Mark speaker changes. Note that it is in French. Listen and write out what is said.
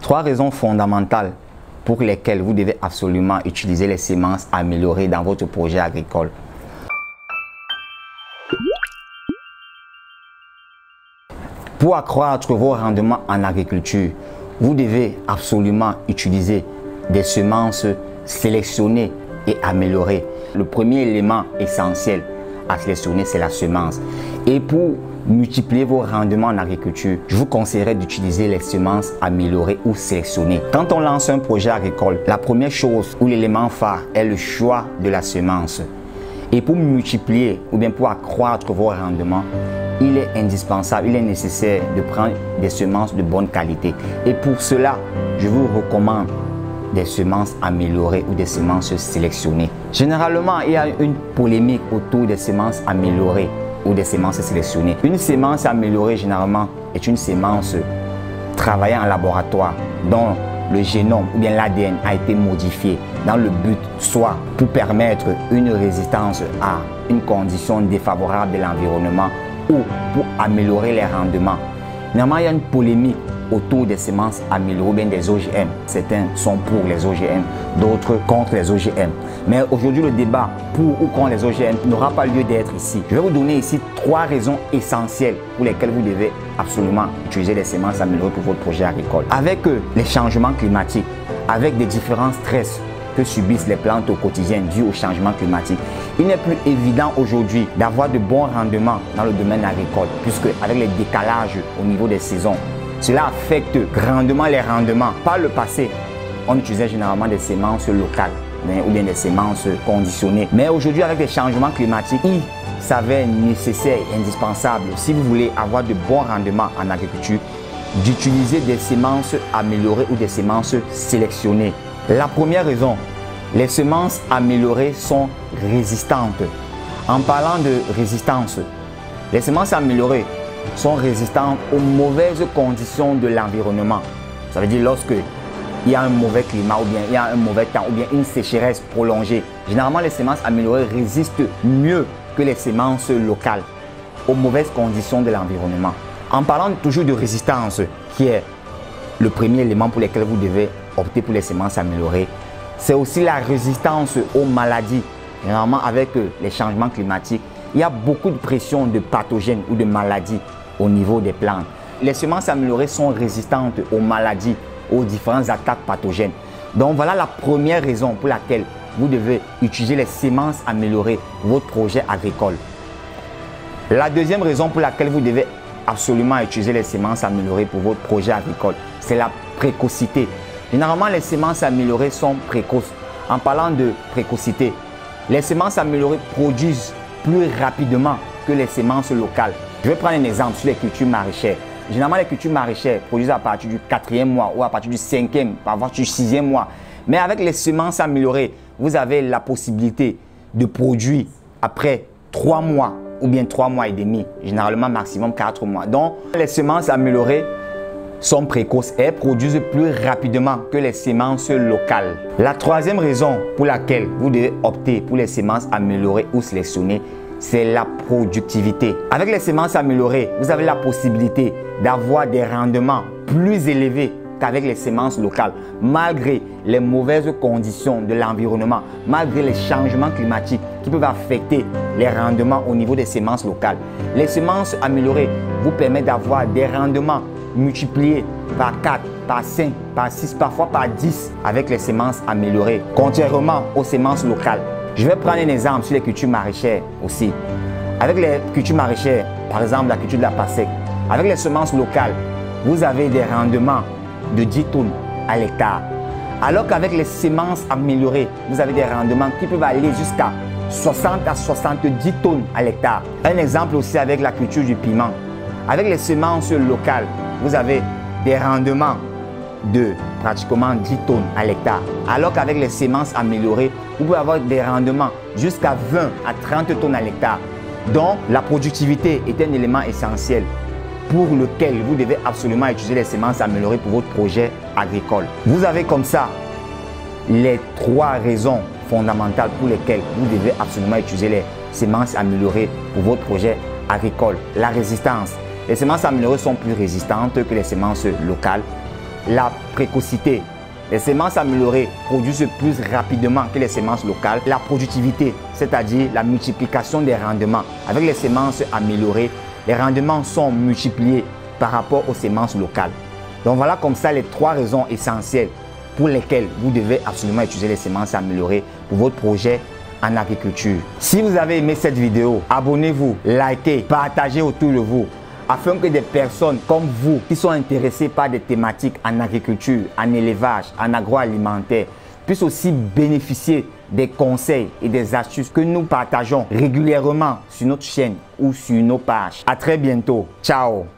Speaker 1: Trois raisons fondamentales pour lesquelles vous devez absolument utiliser les semences améliorées dans votre projet agricole. Pour accroître vos rendements en agriculture, vous devez absolument utiliser des semences sélectionnées et améliorées. Le premier élément essentiel à sélectionner, c'est la semence. Et pour multiplier vos rendements en agriculture, je vous conseillerais d'utiliser les semences améliorées ou sélectionnées. Quand on lance un projet agricole, la première chose ou l'élément phare est le choix de la semence. Et pour multiplier ou bien pour accroître vos rendements, il est indispensable, il est nécessaire de prendre des semences de bonne qualité. Et pour cela, je vous recommande des semences améliorées ou des semences sélectionnées. Généralement, il y a une polémique autour des semences améliorées ou des semences sélectionnées. Une semence améliorée, généralement, est une semence travaillée en laboratoire dont le génome ou bien l'ADN a été modifié dans le but soit pour permettre une résistance à une condition défavorable de l'environnement ou pour améliorer les rendements. Néanmoins, il y a une polémique autour des semences améliorées ou bien des OGM. Certains sont pour les OGM, d'autres contre les OGM. Mais aujourd'hui, le débat pour ou contre les OGM n'aura pas lieu d'être ici. Je vais vous donner ici trois raisons essentielles pour lesquelles vous devez absolument utiliser les semences améliorées pour votre projet agricole. Avec les changements climatiques, avec des différents stress que subissent les plantes au quotidien dû au changement climatique, il n'est plus évident aujourd'hui d'avoir de bons rendements dans le domaine agricole, puisque avec les décalages au niveau des saisons, cela affecte grandement les rendements. Par le passé, on utilisait généralement des semences locales ou bien des semences conditionnées. Mais aujourd'hui, avec les changements climatiques, il s'avère nécessaire et indispensable, si vous voulez avoir de bons rendements en agriculture, d'utiliser des semences améliorées ou des semences sélectionnées. La première raison, les semences améliorées sont résistantes. En parlant de résistance, les semences améliorées sont résistantes aux mauvaises conditions de l'environnement. Ça veut dire lorsque il y a un mauvais climat ou bien il y a un mauvais temps ou bien une sécheresse prolongée. Généralement, les semences améliorées résistent mieux que les semences locales aux mauvaises conditions de l'environnement. En parlant toujours de résistance, qui est le premier élément pour lequel vous devez opter pour les semences améliorées, c'est aussi la résistance aux maladies. Généralement, avec les changements climatiques, il y a beaucoup de pression de pathogènes ou de maladies au niveau des plantes. Les semences améliorées sont résistantes aux maladies, aux différentes attaques pathogènes. Donc voilà la première raison pour laquelle vous devez utiliser les semences améliorées pour votre projet agricole. La deuxième raison pour laquelle vous devez absolument utiliser les semences améliorées pour votre projet agricole, c'est la précocité. Généralement, les semences améliorées sont précoces. En parlant de précocité, les semences améliorées produisent plus rapidement que les semences locales. Je vais prendre un exemple sur les cultures maraîchères. Généralement, les cultures maraîchères produisent à partir du 4e mois ou à partir du 5e, parfois du 6e mois. Mais avec les semences améliorées, vous avez la possibilité de produire après 3 mois ou bien 3 mois et demi, généralement maximum 4 mois. Donc, les semences améliorées sont précoces et produisent plus rapidement que les semences locales. La troisième raison pour laquelle vous devez opter pour les semences améliorées ou sélectionnées, c'est la productivité. Avec les semences améliorées, vous avez la possibilité d'avoir des rendements plus élevés qu'avec les semences locales, malgré les mauvaises conditions de l'environnement, malgré les changements climatiques qui peuvent affecter les rendements au niveau des semences locales. Les semences améliorées vous permettent d'avoir des rendements multipliés par 4, par 5, par 6, parfois par 10 avec les semences améliorées, contrairement aux semences locales. Je vais prendre un exemple sur les cultures maraîchères aussi. Avec les cultures maraîchères, par exemple la culture de la pasèque, avec les semences locales, vous avez des rendements de 10 tonnes à l'hectare. Alors qu'avec les semences améliorées, vous avez des rendements qui peuvent aller jusqu'à 60 à 70 tonnes à l'hectare. Un exemple aussi avec la culture du piment. Avec les semences locales, vous avez des rendements de pratiquement 10 tonnes à l'hectare. Alors qu'avec les semences améliorées, vous pouvez avoir des rendements jusqu'à 20 à 30 tonnes à l'hectare. Donc, la productivité est un élément essentiel pour lequel vous devez absolument utiliser les semences améliorées pour votre projet agricole. Vous avez comme ça les trois raisons fondamentales pour lesquelles vous devez absolument utiliser les semences améliorées pour votre projet agricole. La résistance. Les semences améliorées sont plus résistantes que les semences locales. la précocité. Les semences améliorées produisent plus rapidement que les semences locales. La productivité, c'est-à-dire la multiplication des rendements. Avec les semences améliorées, les rendements sont multipliés par rapport aux semences locales. Donc voilà comme ça les 3 raisons essentielles pour lesquelles vous devez absolument utiliser les semences améliorées pour votre projet en agriculture. Si vous avez aimé cette vidéo, abonnez-vous, likez, partagez autour de vous afin que des personnes comme vous qui sont intéressées par des thématiques en agriculture, en élevage, en agroalimentaire puissent aussi bénéficier des conseils et des astuces que nous partageons régulièrement sur notre chaîne ou sur nos pages. À très bientôt. Ciao.